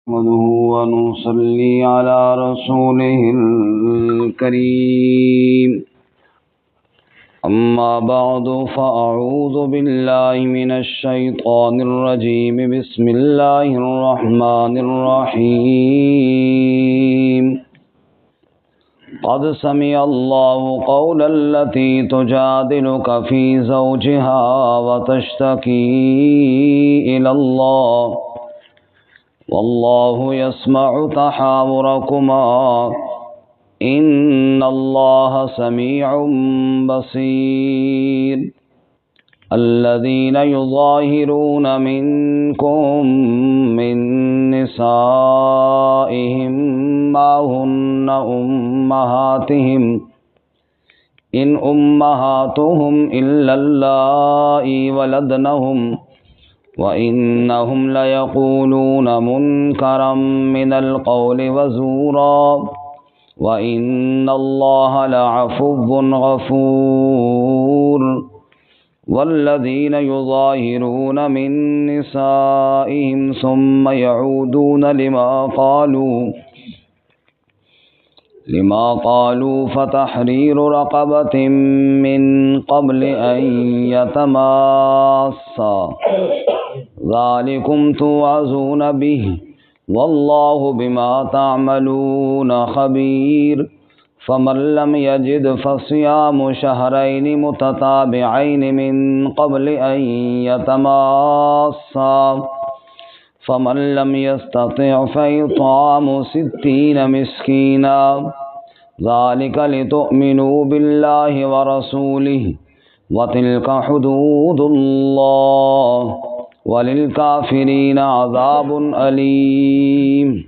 نحمده ونصلي على رسوله الكريم أما بعد فأعوذ بالله من الشيطان الرجيم بسم الله الرحمن الرحيم قد سمع الله قول التي تجادلك في زوجها وتشتكي إلى الله والله يسمع تحاوركما إن الله سميع بصير الذين يظاهرون منكم من نسائهم ما هن أمهاتهم إن أمهاتهم إلا اللائي ولدنهم وَإِنَّهُمْ لَيَقُولُونَ مُنكَرًا مِنَ الْقَوْلِ وَزُورًا وَإِنَّ اللَّهَ لَعَفُوٌّ غَفُورٌ وَالَّذِينَ يُظَاهِرُونَ مِن نِّسَائِهِمْ ثُمَّ يَعُودُونَ لما قالوا فتحرير رقبة من قبل أن يتماسا ذلكم توعظون به والله بما تعملون خبير فمن لم يجد فصيام شهرين متتابعين من قبل أن يتماسا فمن لم يستطع فإطعام 60 مسكينا ذلك لتؤمنوا بالله ورسوله وتلك حدود الله وللكافرين عذاب أليم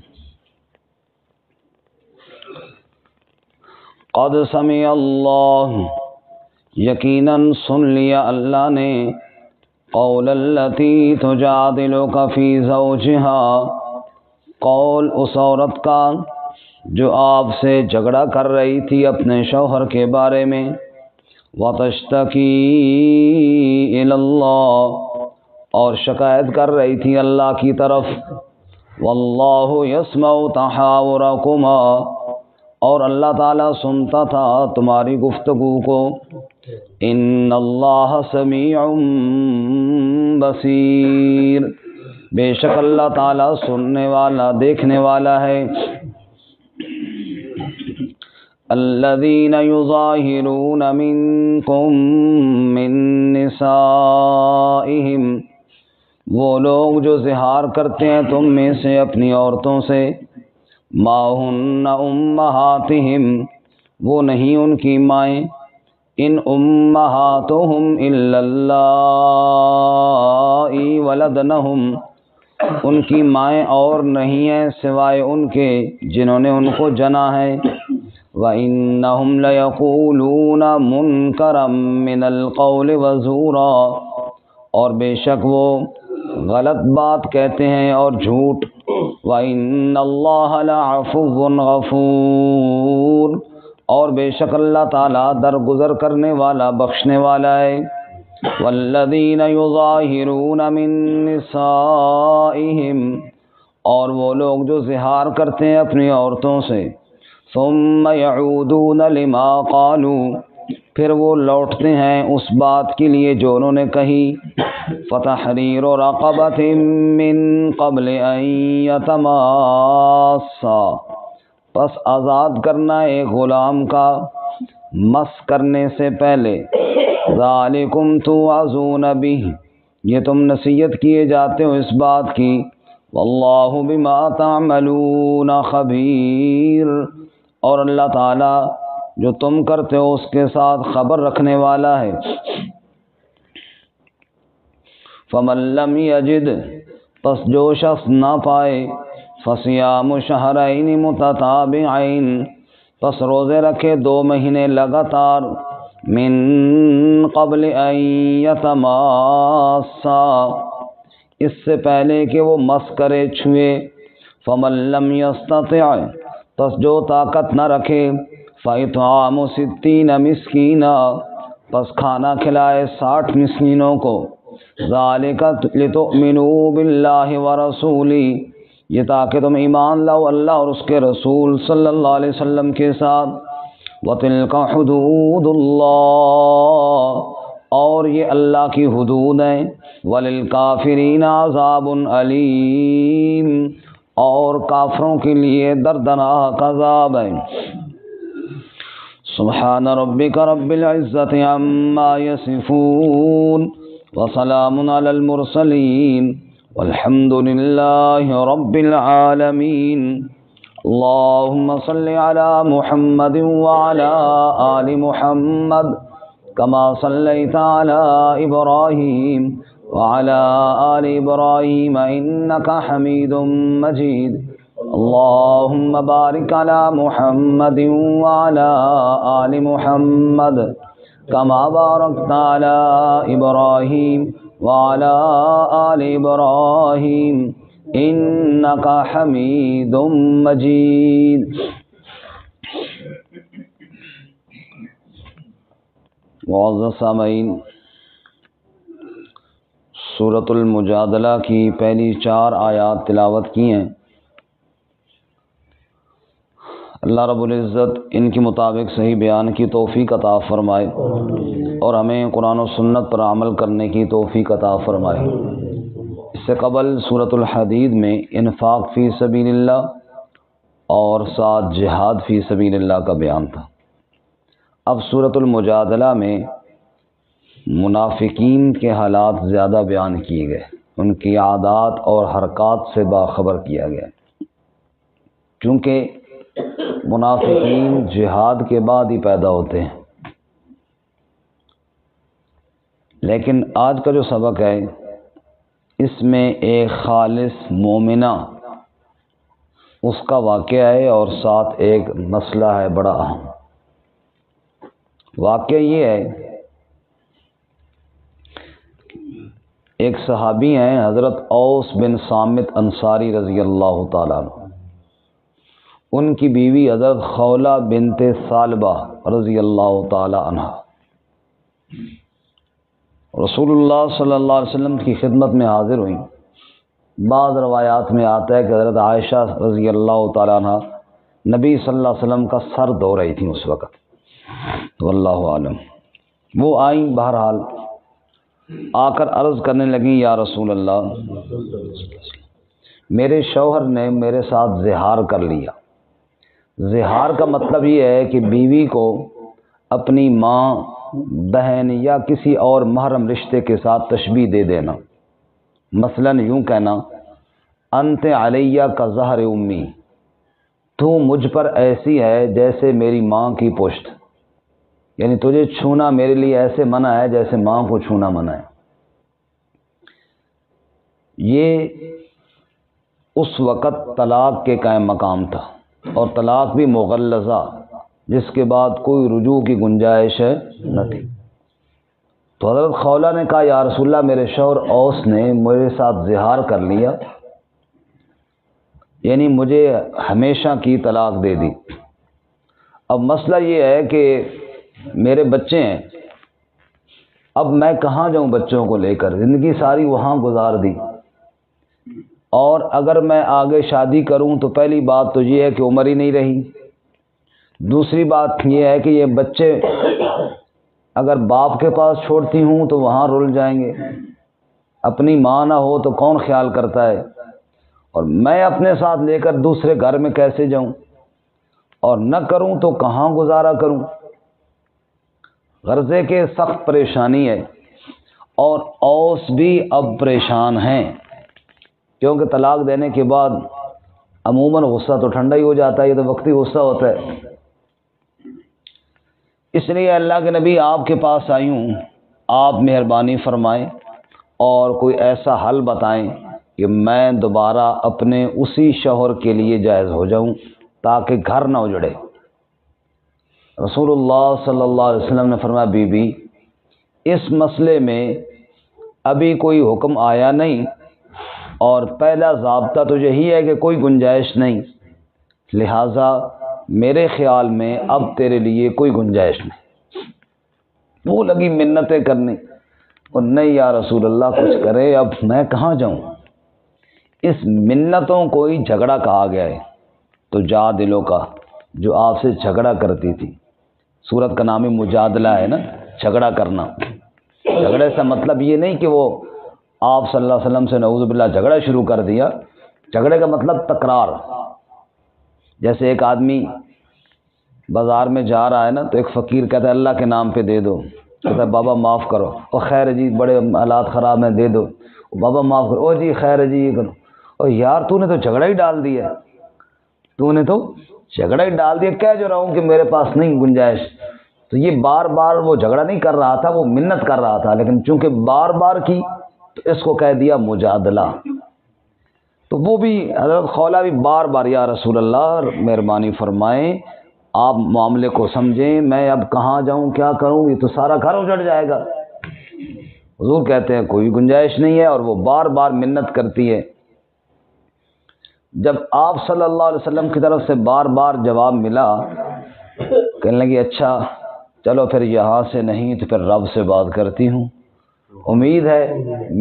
قد سمع اللہ یقیناً سن لیا اللہ نے قول التی تجادلک فی زوجہا قول اس عورت کا جو آپ سے جھگڑا کر رہی تھی اپنے شوہر کے بارے میں وتشتکی الی اللہ اور شکایت کر رہی تھی اللہ کی طرف واللہ یسمع تحاورکما اور اللہ تعالیٰ سنتا تھا تمہاری گفتگو کو ان اللہ سمیع بصیر بے شک اللہ تعالیٰ سننے والا دیکھنے والا ہے الذین یظاہرون منکم من نسائہم وہ لوگ جو ظہار کرتے ہیں تم میں سے اپنی عورتوں سے ما ہن امہاتہم وہ نہیں ان کی مائیں ان امہاتہم الا اللائی ولدنہم ان کی مائیں اور نہیں ہیں سوائے ان کے جنہوں نے ان کو جنا ہے وَإِنَّهُمْ لَيَقُولُونَ مُنكَرًا مِنَ الْقَوْلِ وَزُورًا اور بے شک وہ غلط بات کہتے ہیں اور جھوٹ وَإِنَّ اللَّهَ لَعَفُوٌّ غَفُورٌ اور بے شک اللہ تعالیٰ درگزر کرنے والا بخشنے والا ہے وَالَّذِينَ يُظَاهِرُونَ مِن نِّسَائِهِمْ اور وہ لوگ جو ظہار کرتے ہیں اپنی عورتوں سے ثُمَّ يَعُودُونَ لِمَا قَالُوا پھر وہ لوٹتے ہیں اس بات کے لیے جو انہوں نے کہی فَتَحْرِيرُ رَقَبَةٍ مِّن قَبْلِ أَن يَتَمَاسَّا پس آزاد کرنا ایک غلام کا مس کرنے سے پہلے ذَلِكُمْ تُوعَظُونَ بِهِ یہ تم نصیحت کیے جاتے ہو اس بات کی واللہ بما تعملون خبیر اور اللہ تعالیٰ جو تم کرتے ہو اس کے ساتھ خبر رکھنے والا ہے فمن لم یجد پس جو شخص نہ پائے فصیام شہرین متتابعین پس روزے رکھے 2 مہینے لگاتار من قبل ان یتماسا اس سے پہلے کہ وہ مس کرے چھوئے فمن لم یستطع پس جو طاقت نہ رکھے فَإِطْعَامُ 60 مسکینہ پس کھانا کھلائے 60 مسکینوں کو ذَلِكَ لِتُؤْمِنُوا بِاللَّهِ وَرَسُولِهِ یہ تاکہ تم ایمان لاؤ اللہ اور اس کے رسول صلی اللہ علیہ وسلم کے ساتھ۔ وَتِلْكَ حُدُودُ اللَّهِ، اور یہ اللہ کی حدود ہیں۔ وَلِلْكَافِرِينَ عَذَابٌ أَلِيمٌ، اور کافروں کے لیے دردناک عذاب ہے۔ سبحان ربک رب العزت عما یصفون وسلام علی المرسلین والحمد للہ رب العالمین۔ اللہم صل علی محمد وعلی آل محمد کما صلیت علی ابراہیم وعلى آل إبراهيم إنك حميد مجيد۔ اللهم بارك على محمد وعلى آل محمد كما باركت على إبراهيم وعلى آل إبراهيم إنك حميد مجيد۔ معزز سامعین، سورۃ المجادلہ کی پہلی 4 آیات تلاوت کی ہیں۔ اللہ رب العزت ان کے مطابق صحیح بیان کی توفیق عطا فرمائے اور ہمیں قرآن و سنت پر عمل کرنے کی توفیق عطا فرمائے۔ اس سے قبل سورۃ الحدید میں انفاق فی سبیل اللہ اور ساتھ جہاد فی سبیل اللہ کا بیان تھا۔ اب سورۃ المجادلہ میں منافقین کے حالات زیادہ بیان کیے گئے، ان کی عادات اور حرکات سے باخبر کیا گیا، کیونکہ منافقین جہاد کے بعد ہی پیدا ہوتے ہیں۔ لیکن آج کا جو سبق ہے اس میں ایک خالص مومنہ اس کا واقعہ ہے اور ساتھ ایک مسئلہ ہے بڑا اہم۔ واقعہ یہ ہے، ایک صحابی ہیں حضرت اوس بن صامت انصاری رضی اللہ تعالیٰ عنہ، ان کی بیوی حضرت خولہ بنت ثعلبہ رضی اللہ تعالیٰ عنہ رسول اللہ صلی اللہ علیہ وسلم کی خدمت میں حاضر ہوئیں۔ بعض روایات میں آتا ہے کہ حضرت عائشہ رضی اللہ تعالیٰ عنہ نبی صلی اللہ علیہ وسلم کا سر دھو رہی تھیں اس وقت، واللہ عالم۔ وہ آئیں، بہرحال آ کر عرض کرنے لگیں، یا رسول اللہ، میرے شوہر نے میرے ساتھ زہار کر لیا۔ زہار کا مطلب یہ ہے کہ بیوی کو اپنی ماں، بہن یا کسی اور محرم رشتے کے ساتھ تشبیہ دے دینا۔ مثلا یوں کہنا، انت علیہ کا ظہر امی، تو مجھ پر ایسی ہے جیسے میری ماں کی پشت، یعنی تجھے چھونا میرے لیے ایسے منع ہے جیسے ماں کو چھونا منع ہے۔ یہ اس وقت طلاق کے قائم مقام تھا، اور طلاق بھی مغلظہ، جس کے بعد کوئی رجوع کی گنجائش نہ تھی۔ تو حضرت خولہ نے کہا، یا رسول اللہ، میرے شوہر اوس نے میرے ساتھ زہار کر لیا، یعنی مجھے ہمیشہ کی طلاق دے دی۔ اب مسئلہ یہ ہے کہ میرے بچے ہیں، اب میں کہاں جاؤں بچوں کو لے کر؟ زندگی ساری وہاں گزار دی، اور اگر میں آگے شادی کروں تو پہلی بات تو یہ ہے کہ عمر ہی نہیں رہی، دوسری بات یہ ہے کہ یہ بچے اگر باپ کے پاس چھوڑتی ہوں تو وہاں رل جائیں گے، اپنی ماں نہ ہو تو کون خیال کرتا ہے، اور میں اپنے ساتھ لے کر دوسرے گھر میں کیسے جاؤں، اور نہ کروں تو کہاں گزارا کروں؟ غرضے کے سخت پریشانی ہے، اور اوس بھی اب پریشان ہیں، کیونکہ طلاق دینے کے بعد عموماً غصہ تو ٹھنڈا ہی ہو جاتا ہے، یہ تو وقتی غصہ ہوتا ہے۔ اس لیے اللہ کے نبی آپ کے پاس آئی ہوں، آپ مہربانی فرمائیں اور کوئی ایسا حل بتائیں کہ میں دوبارہ اپنے اسی شوہر کے لیے جائز ہو جاؤں تاکہ گھر نہ اجڑے۔ رسول اللہ صلی اللہ علیہ وسلم نے فرمایا، بی بی، اس مسئلے میں ابھی کوئی حکم آیا نہیں، اور پہلا ضابطہ تو یہی ہے کہ کوئی گنجائش نہیں، لہٰذا میرے خیال میں اب تیرے لیے کوئی گنجائش نہیں۔ وہ لگی منتیں کرنے، اور نہیں یا رسول اللہ کچھ کرے، اب میں کہاں جاؤں؟ اس منتوں کو ہی جھگڑا کہا گیا ہے۔ تو جادلوں کا جو آپ سے جھگڑا کرتی تھی، سورت کا نام مجادلہ ہے نا، جھگڑا کرنا۔ جھگڑے سے مطلب یہ نہیں کہ وہ آپ صلی اللہ علیہ وسلم سے نعوذ باللہ جھگڑا شروع کر دیا۔ جھگڑے کا مطلب تکرار۔ جیسے ایک آدمی بازار میں جا رہا ہے نا، تو ایک فقیر کہتا ہے اللہ کے نام پہ دے دو، کہتا ہے بابا معاف کرو، اور خیر جی بڑے حالات خراب ہیں دے دو، بابا معاف کرو، او جی خیر جی یہ کرو، اور یار تو نے تو جھگڑا ہی ڈال دیا، تو نے تو جھگڑا ہی ڈال دیا، کہہ جو رہا ہوں کہ میرے پاس نہیں گنجائش۔ تو یہ بار بار وہ جھگڑا نہیں کر رہا تھا، وہ منت کر رہا تھا، لیکن چونکہ بار بار کی تو اس کو کہہ دیا مجادلہ۔ تو وہ بھی حضرت خولہ بھی بار بار یا رسول اللہ مہربانی فرمائیں، آپ معاملے کو سمجھیں، میں اب کہاں جاؤں کیا کروں، یہ تو سارا گھر اجڑ جائے گا۔ حضور کہتے ہیں کوئی گنجائش نہیں ہے، اور وہ بار بار منت کرتی ہے۔ جب آپ صلی اللہ علیہ وسلم کی طرف سے بار بار جواب ملا، کہنے لگی اچھا چلو پھر یہاں سے نہیں تو پھر رب سے بات کرتی ہوں، امید ہے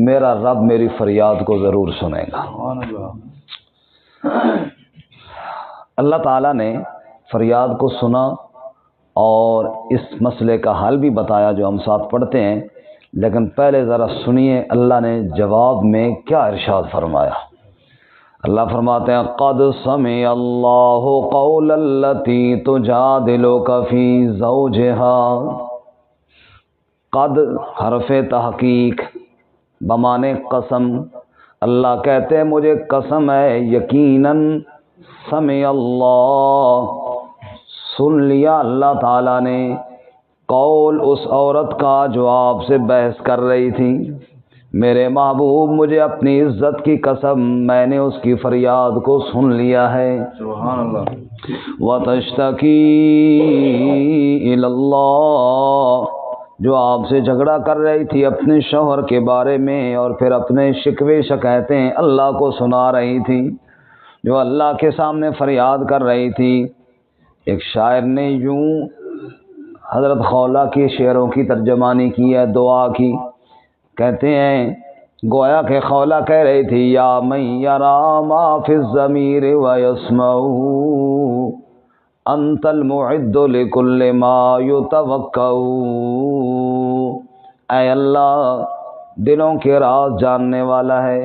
میرا رب میری فریاد کو ضرور سنے گا۔ اللہ تعالیٰ نے فریاد کو سنا اور اس مسئلے کا حل بھی بتایا جو ہم ساتھ پڑھتے ہیں، لیکن پہلے ذرا سنیے اللہ نے جواب میں کیا ارشاد فرمایا۔ اللہ فرماتے ہیں قد سمع اللہ قول التی تجادلک فی زوجها۔ قد حرف تحقیق بمانے قسم، اللہ کہتے ہیں مجھے قسم ہے یقیناً سمع اللہ، سن لیا اللہ تعالیٰ نے قول اس عورت کا جو آپ سے بحث کر رہی تھی۔ میرے محبوب مجھے اپنی عزت کی قسم میں نے اس کی فریاد کو سن لیا ہے۔ سبحان اللہ۔ وَتَشْتَكِي إِلَى اللَّهِ، جو آپ سے جھگڑا کر رہی تھی اپنے شوہر کے بارے میں، اور پھر اپنے شکوے شکایتیں اللہ کو سنا رہی تھی، جو اللہ کے سامنے فریاد کر رہی تھی۔ ایک شاعر نے یوں حضرت خولہ کے شعروں کی ترجمانی کی ہے دعا کی، کہتے ہیں گویا کہ خولہ کہہ رہی تھی یا من یرا ما فی الضمیر ویسمع انت المعد لکل ما یتوقع۔ اے اللہ دلوں کے راز جاننے والا ہے،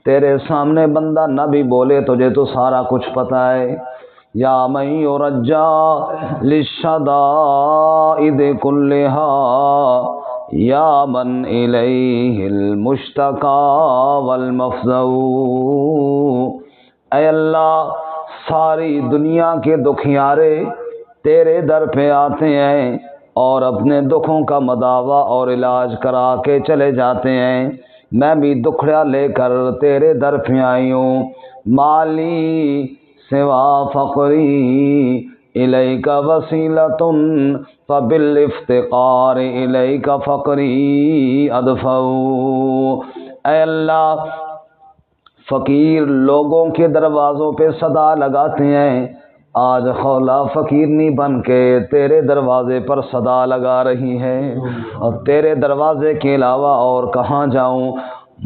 تیرے سامنے بندہ نہ بھی بولے تجھے تو سارا کچھ پتہ ہے۔ یا من یرجا للشدائد کلہا یا من الیہ المشتقى والمفزع۔ اے اللہ ساری دنیا کے دکھیارے تیرے در پہ آتے ہیں اور اپنے دکھوں کا مداوع اور علاج کرا کے چلے جاتے ہیں، میں بھی دکھڑا لے کر تیرے در پہ آئی ہوں۔ مالی سوا فقری الیک وسیلۃ فبالافتقار الیک فقری ادفع۔ اے اللہ فقیر لوگوں کے دروازوں پہ صدا لگاتے ہیں، آج خولہ فقیرنی بن کے تیرے دروازے پر صدا لگا رہی ہے، اور تیرے دروازے کے علاوہ اور کہاں جاؤں۔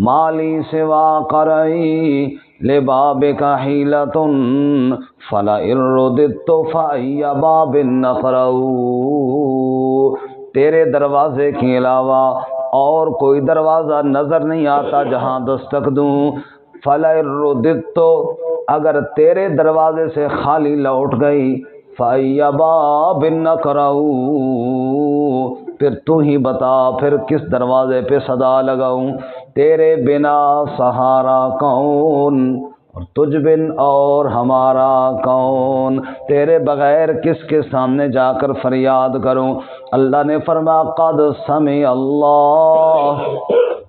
مالی سوا قرعی لبابک حیلۃ فلئن رددت فأی باب نقرع۔ تیرے دروازے کے علاوہ اور کوئی دروازہ نظر نہیں آتا جہاں دستک دوں۔ فلئن رددت، اگر تیرے دروازے سے خالی لوٹ گئی، فأی باب نقرع، پھر تو ہی بتا پھر کس دروازے پہ صدا لگاؤں۔ تیرے بنا سہارا کون، اور تجھ بن اور ہمارا کون، تیرے بغیر کس کے سامنے جا کر فریاد کروں۔ اللہ نے فرمایا قد سمع اللہ،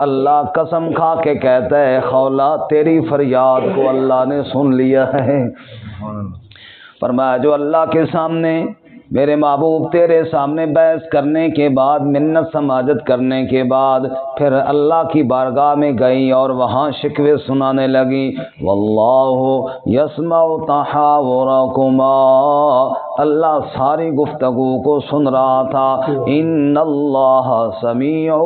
اللہ قسم کھا کے کہتا ہے خولہ تیری فریاد کو اللہ نے سن لیا ہے۔ فرمایا جو اللہ کے سامنے میرے محبوب تیرے سامنے بحث کرنے کے بعد، منت سماجت کرنے کے بعد، پھر اللہ کی بارگاہ میں گئی اور وہاں شکوے سنانے لگی۔ واللہ یسمع تحاورکما، اللہ ساری گفتگو کو سن رہا تھا۔ ان اللہ سمیع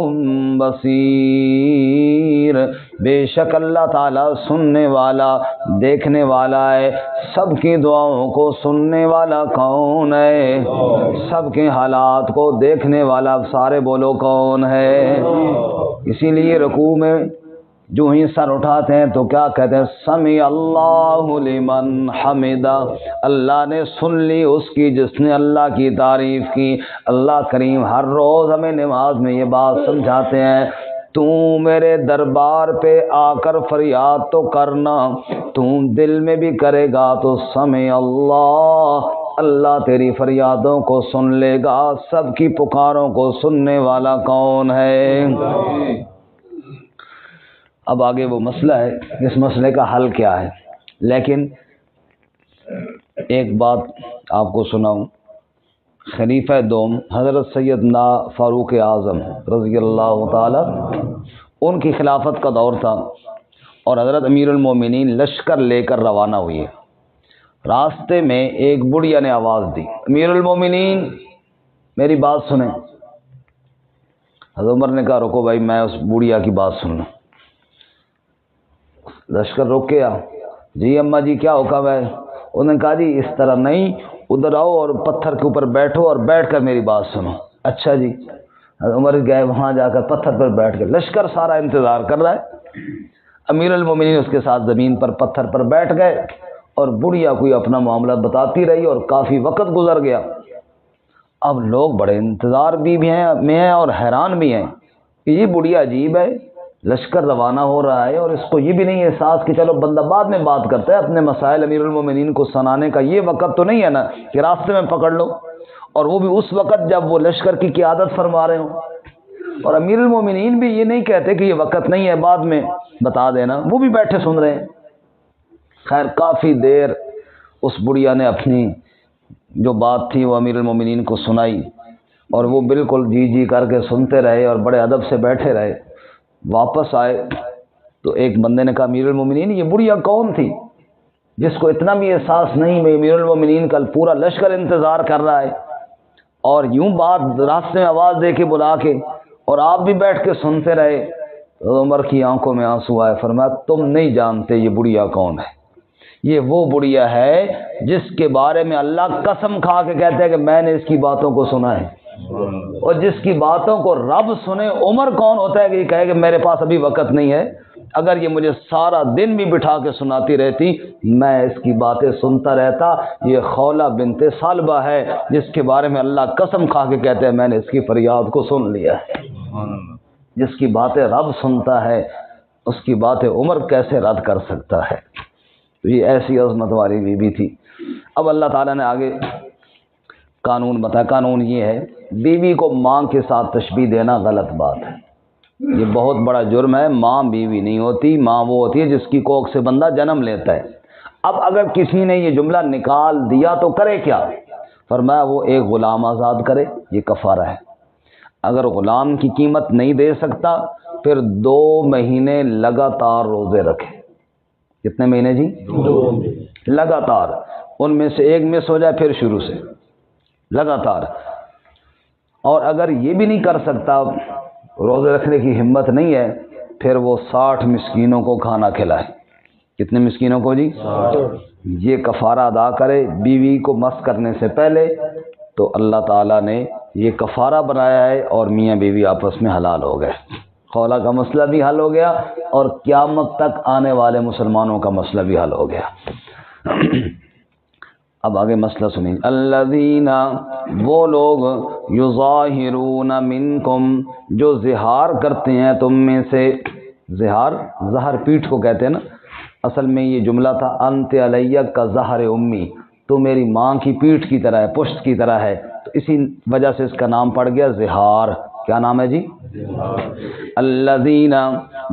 بصیر، بے شک اللہ تعالیٰ سننے والا دیکھنے والا ہے۔ سب کی دعاؤں کو سننے والا کون ہے؟ سب کے حالات کو دیکھنے والا، سارے بولو کون ہے؟ اسی لیے رکوع میں جو ہی سر اٹھاتے ہیں تو کیا کہتے ہیں؟ سمع اللہ لمن حمدہ، اللہ نے سن لی اس کی جس نے اللہ کی تعریف کی۔ اللہ کریم ہر روز ہمیں نماز میں یہ بات سمجھاتے ہیں، تو میرے دربار پہ آ کر فریاد تو کرنا، تو دل میں بھی کرے گا تو سمع اللہ، اللہ تیری فریادوں کو سن لے گا۔ سب کی پکاروں کو سننے والا کون ہے؟ اب آگے وہ مسئلہ ہے، اس مسئلے کا حل کیا ہے؟ لیکن ایک بات آپ کو سناؤں، خلیفہ دوم حضرت سیدنا فاروق اعظم رضی اللہ تعالی، ان کی خلافت کا دور تھا اور حضرت امیر المومنین لشکر لے کر روانہ ہوئے۔ راستے میں ایک بڑھیا نے آواز دی، امیر المومنین میری بات سنیں۔ حضرت عمر نے کہا رکو بھائی، میں اس بڑھیا کی بات سن لوں۔ لشکر رک گیا، جی اماں جی کیا حکم ہے؟ انہوں نے کہا جی اس طرح نہیں، ادھر آؤ اور پتھر کے اوپر بیٹھو اور بیٹھ کر میری بات سنو۔ اچھا جی، عمر گئے وہاں جا کر پتھر پر بیٹھ گئے، لشکر سارا انتظار کر رہا ہے، امیر المومنین اس کے ساتھ زمین پر پتھر پر بیٹھ گئے اور بڑھیا کوئی اپنا معاملہ بتاتی رہی اور کافی وقت گزر گیا۔ اب لوگ بڑے انتظار بھی ہیں اور حیران بھی ہیں کہ یہ بڑھیا عجیب ہے، لشکر روانہ ہو رہا ہے اور اس کو یہ بھی نہیں احساس کہ چلو بندہ بعد میں بات کرتا ہے، اپنے مسائل امیر المومنین کو سنانے کا یہ وقت تو نہیں ہے نا کہ راستے میں پکڑ لو، اور وہ بھی اس وقت جب وہ لشکر کی قیادت فرما رہے ہوں۔ اور امیر المومنین بھی یہ نہیں کہتے کہ یہ وقت نہیں ہے بعد میں بتا دینا، وہ بھی بیٹھے سن رہے ہیں۔ خیر کافی دیر اس بڑھیا نے اپنی جو بات تھی وہ امیر المومنین کو سنائی اور وہ بالکل جی جی کر کے سنتے رہے اور بڑے ادب سے بیٹھے رہے۔ واپس آئے تو ایک بندے نے کہا امیر المومنین یہ بڑھیا کون تھی جس کو اتنا بھی احساس نہیں میں امیر المومنین کا پورا لشکر انتظار کر رہا ہے اور یوں بات راستے میں آواز دے کے بلا کے اور آپ بھی بیٹھ کے سنتے رہے؟ تو عمر کی آنکھوں میں آنسو آئے، فرمایا تم نہیں جانتے یہ بڑھیا کون ہے، یہ وہ بڑھیا ہے جس کے بارے میں اللہ قسم کھا کے کہتے ہیں کہ میں نے اس کی باتوں کو سنا ہے، اور جس کی باتوں کو رب سنے۔ عمر کون ہوتا ہے کہ یہ کہے کہ میرے پاس ابھی وقت نہیں ہے، اگر یہ مجھے سارا دن بھی بٹھا کے سناتی رہتی میں اس کی باتیں سنتا رہتا۔ یہ خولہ بنت ثعلبہ ہے جس کے بارے میں اللہ قسم کھا کے کہتے ہیں میں نے اس کی فریاد کو سن لیا ہے۔ جس کی باتیں رب سنتا ہے اس کی باتیں عمر کیسے رد کر سکتا ہے؟ تو یہ ایسی عظمت والی بیوی تھی۔ اب اللہ تعالیٰ نے آگے قانون بتایا، قانون یہ ہے بیوی کو ماں کے ساتھ تشبیہ دینا غلط بات ہے، یہ بہت بڑا جرم ہے۔ ماں بیوی نہیں ہوتی، ماں وہ ہوتی ہے جس کی کوکھ سے بندہ جنم لیتا ہے۔ اب اگر کسی نے یہ جملہ نکال دیا تو کرے کیا؟ فرمایا وہ ایک غلام آزاد کرے، یہ کفارہ ہے۔ اگر غلام کی قیمت نہیں دے سکتا پھر 2 مہینے لگاتار روزے رکھے۔ کتنے مہینے جی؟ 2 لگاتار، ان میں سے ایک مس ہو جائے پھر شروع سے لگاتار۔ اور اگر یہ بھی نہیں کر سکتا، روزے رکھنے کی ہمت نہیں ہے، پھر وہ 60 مسکینوں کو کھانا کھلائے۔ کتنے مسکینوں کو جی؟ 60۔ یہ کفارہ ادا کرے بیوی کو مس کرنے سے پہلے، تو اللہ تعالیٰ نے یہ کفارہ بنایا ہے اور میاں بیوی آپس میں حلال ہو گئے۔ خولہ کا مسئلہ بھی حل ہو گیا اور قیامت تک آنے والے مسلمانوں کا مسئلہ بھی حل ہو گیا۔ اب آگے مسئلہ سنیں۔ الذین، وہ لوگ، یظاہرون منکم، جو زہار کرتے ہیں تم میں سے۔ زہار، زہر پیٹھ کو کہتے ہیں نا، اصل میں یہ جملہ تھا انت علیہ کا زہر امی، تو میری ماں کی پیٹھ کی طرح ہے، پشت کی طرح ہے، تو اسی وجہ سے اس کا نام پڑ گیا زہار۔ کیا نام ہے جی؟ الذین،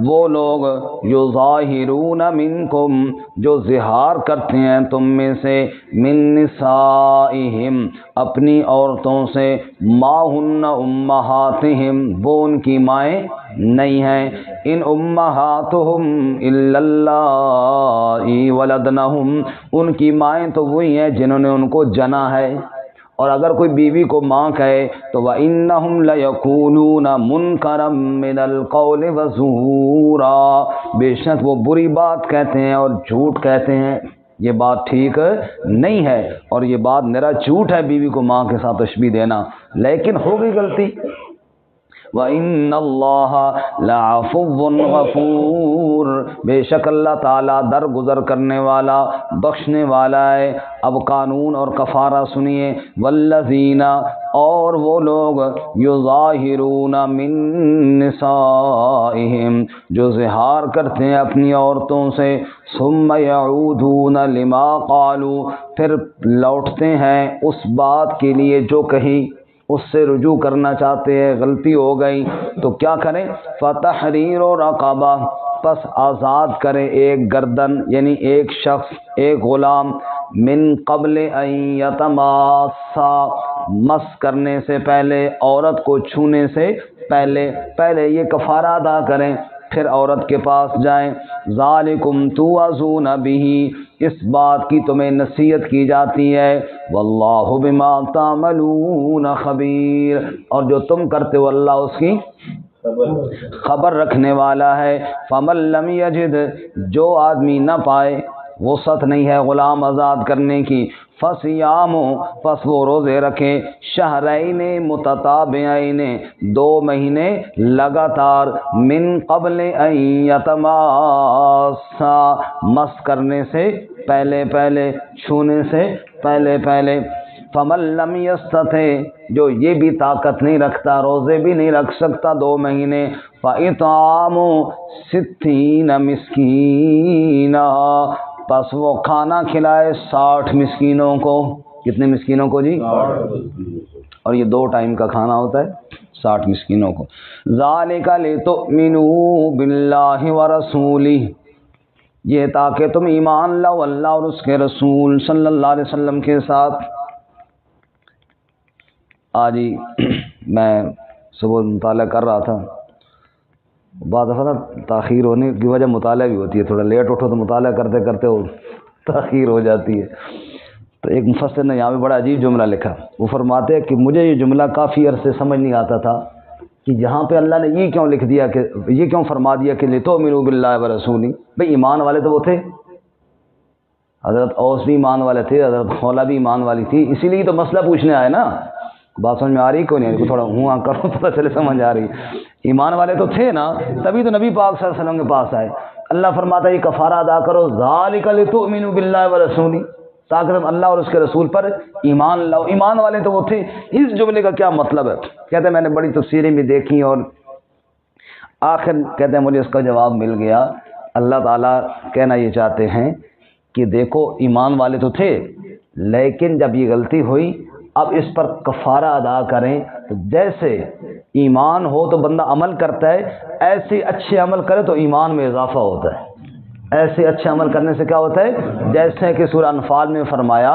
وہ لوگ، یظاہرون منکم، جو زہار کرتے ہیں تم میں سے، من نسائہم، اپنی عورتوں سے، ما ہن امہاتہم، وہ ان کی مائیں نہیں ہیں، ان امہاتہم الا اللائی ولدنہم، ان کی مائیں تو وہی ہیں جنہوں نے ان کو جنا ہے، اور اگر کوئی بیوی کو ماں کہے تو وَإِنَّهُمْ لَيَقُولُونَ مُنْكَرًا مِنَ الْقَوْلِ وَزُورًا، بے شک وہ بری بات کہتے ہیں اور جھوٹ کہتے ہیں، یہ بات ٹھیک نہیں ہے اور یہ بات میرا جھوٹ ہے بیوی کو ماں کے ساتھ تشبیہ دینا، لیکن ہو گئی غلطی۔ وَإِنَّ اللَّهَ لَعَفُوٌّ غَفُورٌ، بے شک اللہ تعالیٰ درگزر کرنے والا بخشنے والا ہے۔ اب قانون اور کفارہ سنیے، والذین، اور وہ لوگ یظاہرون من نسائہم، جو زہار کرتے ہیں اپنی عورتوں سے، ثم یعودون لما قالوا، پھر لوٹتے ہیں اس بات کے لیے جو کہی، اس سے رجوع کرنا چاہتے ہیں، غلطی ہو گئی تو کیا کریں؟ فتحریر رقبہ، پس آزاد کرے ایک گردن، یعنی ایک شخص، ایک غلام، من قبل ان یتماسا، مس کرنے سے پہلے، عورت کو چھونے سے پہلے یہ کفارہ ادا کریں، پھر عورت کے پاس جائیں۔ ذالکم توعظون بہ، اس بات کی تمہیں نصیحت کی جاتی ہے، واللہ بما تعملون خبیر، اور جو تم کرتے ہو اللہ اس کی خبر رکھنے والا ہے۔ فمن لم یجد، جو آدمی نہ پائے، وسعت نہیں ہے غلام آزاد کرنے کی، فصیام، پس وہ روزے رکھیں، شہرین متتابعین، 2 مہینے لگاتار، من قبل ان یتماسا، مس کرنے سے پہلے، چھونے سے پہلے۔ فمن لم یستطع، جو یہ بھی طاقت نہیں رکھتا، روزے بھی نہیں رکھ سکتا 2 مہینے، فاطعام 60 مسکینا، پس وہ کھانا کھلائے 60 مسکینوں کو۔ کتنے مسکینوں کو جی؟ اور یہ 2 ٹائم کا کھانا ہوتا ہے، 60 مسکینوں کو۔ ذالک لتؤمنوا باللہ ورسولہ، یہ تاکہ تم ایمان لاؤ اللہ اور اس کے رسول صلی اللہ علیہ وسلم کے ساتھ۔ آج ہی میں صبح مطالعہ کر رہا تھا، بعض دفعہ تاخیر ہونے کی وجہ مطالعہ بھی ہوتی ہے، تھوڑا لیٹ اٹھو تو مطالعہ کرتے وہ تاخیر ہو جاتی ہے۔ تو ایک مفسر نے یہاں پہ بڑا عجیب جملہ لکھا، وہ فرماتے ہیں کہ مجھے یہ جملہ کافی عرصے سمجھ نہیں آتا تھا کہ یہاں پہ اللہ نے یہ کیوں لکھ دیا، کہ یہ کیوں فرما دیا کہ لتؤمنوا باللہ ورسولہ، بھئی ایمان والے تو وہ تھے، حضرت اوس بھی ایمان والے تھے، حضرت خولہ بھی ایمان والی تھی، اسی لیے تو مسئلہ پوچھنے آئے نا۔ بات سمجھ میں آ رہی کیوں نہیں ہے؟ تھوڑا ہوں کرو پتہ چلے سمجھ آ رہی۔ ایمان والے تو تھے نا، تبھی تو نبی پاک صلی اللہ علیہ وسلم کے پاس آئے۔ اللہ فرماتا ہے یہ کفارہ ادا کرو، ذالک لتؤمنوا باللہ ورسولہ، تاکہ تم اللہ اور اس کے رسول پر ایمان لاؤ۔ ایمان والے تو وہ تھے۔ اس جملے کا کیا مطلب ہے؟ کہتے ہیں میں نے بڑی تفسیریں بھی دیکھی اور آخر کہتے ہیں مجھے اس کا جواب مل گیا۔ اللہ تعالیٰ کہنا یہ چاہتے ہیں کہ دیکھو ایمان والے تو تھے، لیکن جب یہ غلطی ہوئی اب اس پر کفارہ ادا کریں۔ تو جیسے ایمان ہو تو بندہ عمل کرتا ہے، ایسے اچھے عمل کرے تو ایمان میں اضافہ ہوتا ہے۔ ایسے اچھے عمل کرنے سے کیا ہوتا ہے؟ جیسے کہ سورہ انفال میں فرمایا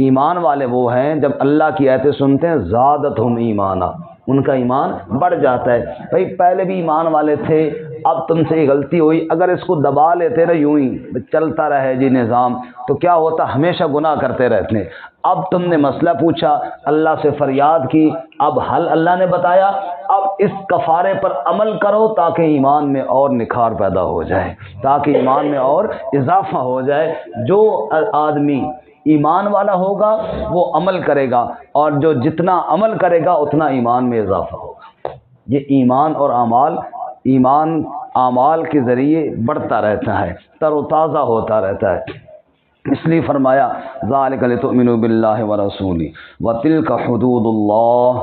ایمان والے وہ ہیں جب اللہ کی آیتیں سنتے ہیں زادتہم ایمانا، ان کا ایمان بڑھ جاتا ہے۔ بھئی پہلے بھی ایمان والے تھے، اب تم سے یہ غلطی ہوئی، اگر اس کو دبا لیتے نا یوں ہی چلتا رہے جی نظام، تو کیا ہوتا؟ ہمیشہ گناہ کرتے رہتے۔ اب تم نے مسئلہ پوچھا، اللہ سے فریاد کی، اب حل اللہ نے بتایا، اب اس کفارے پر عمل کرو تاکہ ایمان میں اور نکھار پیدا ہو جائے، تاکہ ایمان میں اور اضافہ ہو جائے۔ جو آدمی ایمان والا ہوگا وہ عمل کرے گا، اور جو جتنا عمل کرے گا اتنا ایمان میں اضافہ ہوگا۔ یہ ایمان اور اعمال کے ذریعے بڑھتا رہتا ہے، تر و تازہ ہوتا رہتا ہے۔ اس لیے فرمایا ذالک لتؤمنوا باللہ ورسولہ وتلک حدود اللہ،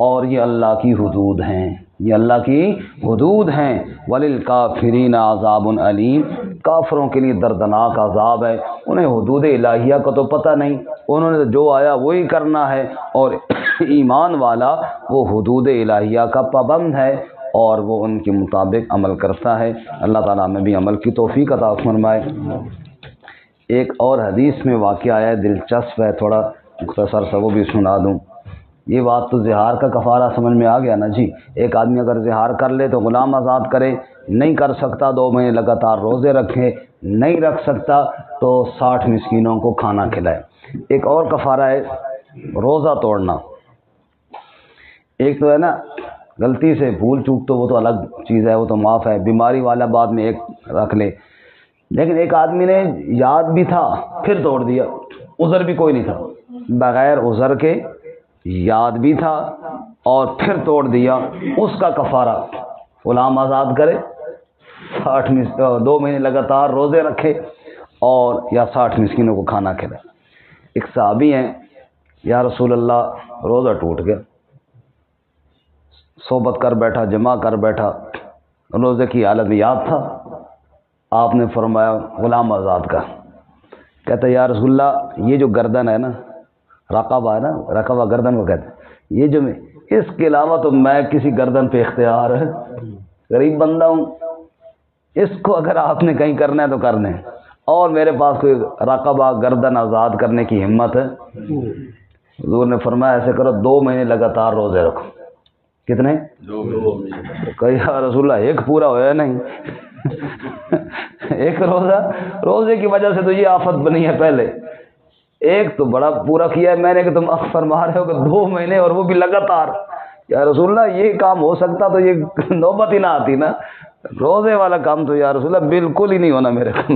اور یہ اللہ کی حدود ہیں، یہ اللہ کی حدود ہیں۔ وللکافرین عذاب علیم، کافروں کے لیے دردناک عذاب ہے۔ انہیں حدود الہیہ کا تو پتہ نہیں، انہوں نے جو آیا وہی کرنا ہے، اور ایمان والا وہ حدود الہیہ کا پابند ہے اور وہ ان کے مطابق عمل کرتا ہے۔ اللہ تعالیٰ ہمیں بھی عمل کی توفیق عطا فرمائے۔ ایک اور حدیث میں واقعہ آیا ہے، دلچسپ ہے، تھوڑا مختصر سا وہ بھی سنا دوں۔ یہ بات تو زہار کا کفارہ سمجھ میں آ گیا نا جی۔ ایک آدمی اگر زہار کر لے تو غلام آزاد کرے، نہیں کر سکتا 2 مہینے لگاتار روزے رکھے، نہیں رکھ سکتا تو 60 مسکینوں کو کھانا کھلائے۔ ایک اور کفارہ ہے روزہ توڑنا ایک تو ہے نا غلطی سے بھول چوک تو وہ تو الگ چیز ہے، وہ تو معاف ہے، بیماری والا بعد میں ایک رکھ لے، لیکن ایک آدمی نے یاد بھی تھا پھر توڑ دیا، عذر بھی کوئی نہیں تھا، بغیر عذر کے یاد بھی تھا اور پھر توڑ دیا، اس کا کفارہ غلام آزاد کرے، 2 مہینے لگاتار روزے رکھے اور یا 60 مسکینوں کو کھانا کھلائے۔ ایک صحابی ہیں، یا رسول اللہ روزہ ٹوٹ گیا، صحبت کر بیٹھا، جمع کر بیٹھا، روزے کی حالت میں یاد تھا، آپ نے فرمایا غلام آزاد کا، کہتا ہے یا رسول اللہ یہ جو گردن ہے نا، رقبہ ہے نا، رقبہ گردن کو کہتے ہیں، یہ جو میں اس کے علاوہ تو میں کسی گردن پہ اختیار ہے، غریب بندہ ہوں، اس کو اگر آپ نے کہیں کرنا ہے تو کرنے، اور میرے پاس کوئی رقبہ گردن آزاد کرنے کی ہمت ہے؟ حضور نے فرمایا ایسے کرو 2 مہینے لگاتار روزے رکھو۔ کتنے؟ 2 مہینے۔ کہا یا رسول اللہ ایک پورا ہوا نہیں ایک روزے کی وجہ سے تو یہ آفت بنی ہے، پہلے ایک تو بڑا پورا کیا ہے میں نے کہ تم فرما رہے ہو کہ 2 مہینے اور وہ بھی لگاتار، یا رسول اللہ یہ کام ہو سکتا تو یہ نوبت ہی نہ آتی نا، روزے والا کام تو یا رسول اللہ بالکل ہی نہیں ہونا میرے کو۔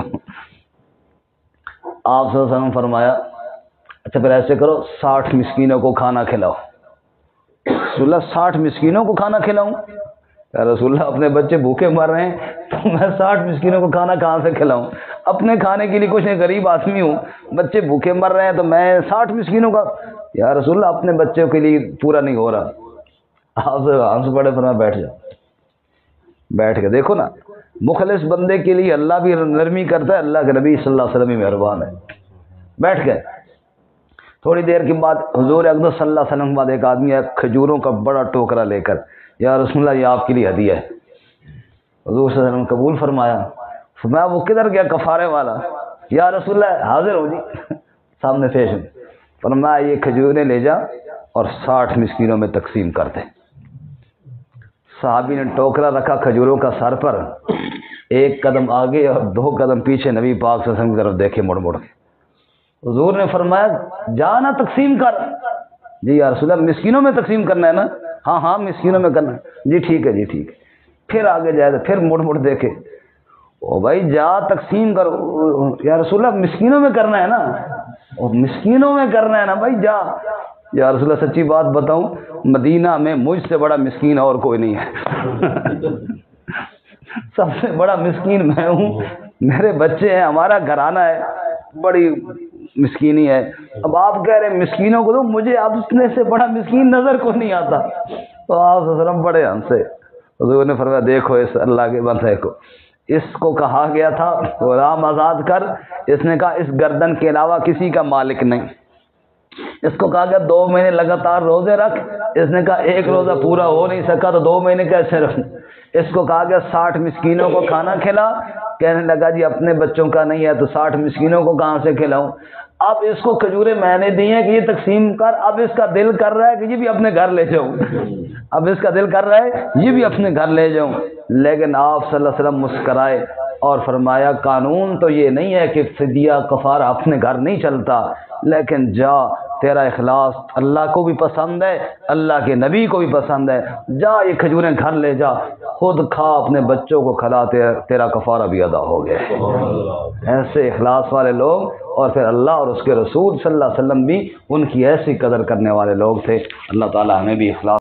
آپ صلی اللہ علیہ وسلم فرمایا اچھا پھر ایسے کرو 60 مسکینوں کو کھانا کھلاؤ۔ رسول اللہ 60 مسکینوں کو کھانا کھلاؤں؟ یا رسول اللہ اپنے بچے بھوکے مر رہے ہیں تو میں 60 مسکینوں کو کھانا کہاں سے کھلاؤں؟ اپنے کھانے کے لیے کچھ نہیں، غریب آدمی ہوں، بچے بھوکے مر رہے ہیں تو میں 60 مسکینوں کا، یا رسول اللہ اپنے بچوں کے لیے پورا نہیں ہو رہا۔ آپ سے ہنس پڑے، فرمایا بیٹھ جاؤ۔ بیٹھ کے دیکھو نا، مخلص بندے کے لیے اللہ بھی نرمی کرتا ہے، اللہ کے نبی صلی اللہ علیہ وسلم بھی مہربان ہے۔ بیٹھ گئے، تھوڑی دیر کے بعد حضور اقدس صلی اللہ علیہ وسلم کے بعد ایک آدمی ہے کھجوروں کا بڑا ٹوکرا لے کر، یا رسول اللہ یہ آپ کے لیے ہدیہ ہے۔ حضور صلی اللہ علیہ وسلم قبول فرمایا، فرمایا وہ کدھر گیا کفارے والا؟ یا رسول اللہ حاضر ہو جی سامنے پیش، فرمایا یہ کھجوریں لے جا اور 60 مسکینوں میں تقسیم کر دے۔ صحابی نے ٹوکرا رکھا کھجوروں کا سر پر، 1 قدم آگے اور 2 قدم پیچھے نبی پاک صلی اللہ علیہ وسلم کی طرف دیکھے مڑ مڑ کے۔ حضور نے فرمایا جانا تقسیم کر۔ جی یا رسول اللہ مسکینوں میں تقسیم کرنا ہے نا؟ ہاں مسکینوں میں کرنا ہے۔ جی ٹھیک ہے جی ٹھیک ہے۔ پھر آگے جائے تو پھر مڑ مڑ دیکھے، او بھائی جا تقسیم کر۔ یا رسول اللہ مسکینوں میں کرنا ہے نا؟ مسکینوں میں کرنا ہے نا بھائی، جا۔ یا رسول اللہ سچی بات بتاؤں، مدینہ میں مجھ سے بڑا مسکین اور کوئی نہیں ہے سب سے بڑا مسکین میں ہوں، میرے بچے ہیں، ہمارا گھرانہ ہے، بڑی مسکینی ہے۔ اب آپ کہہ رہے ہیں مسکینوں کو، تو مجھے اپنے سے بڑا مسکین نظر کو نہیں آتا۔ تو آپ صلی اللہ علیہ وسلم بڑے ہنسے۔ حضور نے فرمایا دیکھو اس اللہ کے بندے کو، اس کو کہا گیا تھا غلام آزاد کر، اس نے کہا اس گردن کے علاوہ کسی کا مالک نہیں۔ اس کو کہا گیا 2 مہینے لگاتار روزے رکھ، اس نے کہا ایک روزہ پورا ہو نہیں سکا تو 2 مہینے کیسے رکھوں؟ اس کو کہا گیا 60 مسکینوں کو کھانا کھلا، کہنے لگا جی اپنے بچوں کا نہیں ہے تو 60 مسکینوں کو کہاں سے کھلاؤں؟ اب اس کو کھجوریں میں نے دی ہیں کہ یہ تقسیم کر، اب اس کا دل کر رہا ہے کہ یہ بھی اپنے گھر لے جاؤں، اب اس کا دل کر رہا ہے یہ بھی اپنے گھر لے جاؤں۔ لیکن آپ صلی اللہ علیہ وسلم مسکرائے اور فرمایا قانون تو یہ نہیں ہے کہ فدیہ کفارہ اپنے گھر نہیں چلتا، لیکن جا تیرا اخلاص اللہ کو بھی پسند ہے، اللہ کے نبی کو بھی پسند ہے، جا یہ کھجوریں گھر لے جا، خود کھا، اپنے بچوں کو کھلا، تیرا کفارہ بھی ادا ہو گیا۔ ایسے اخلاص والے لوگ، اور پھر اللہ اور اس کے رسول صلی اللہ علیہ وسلم بھی ان کی ایسی قدر کرنے والے لوگ تھے۔ اللہ تعالی ہمیں بھی اخلاص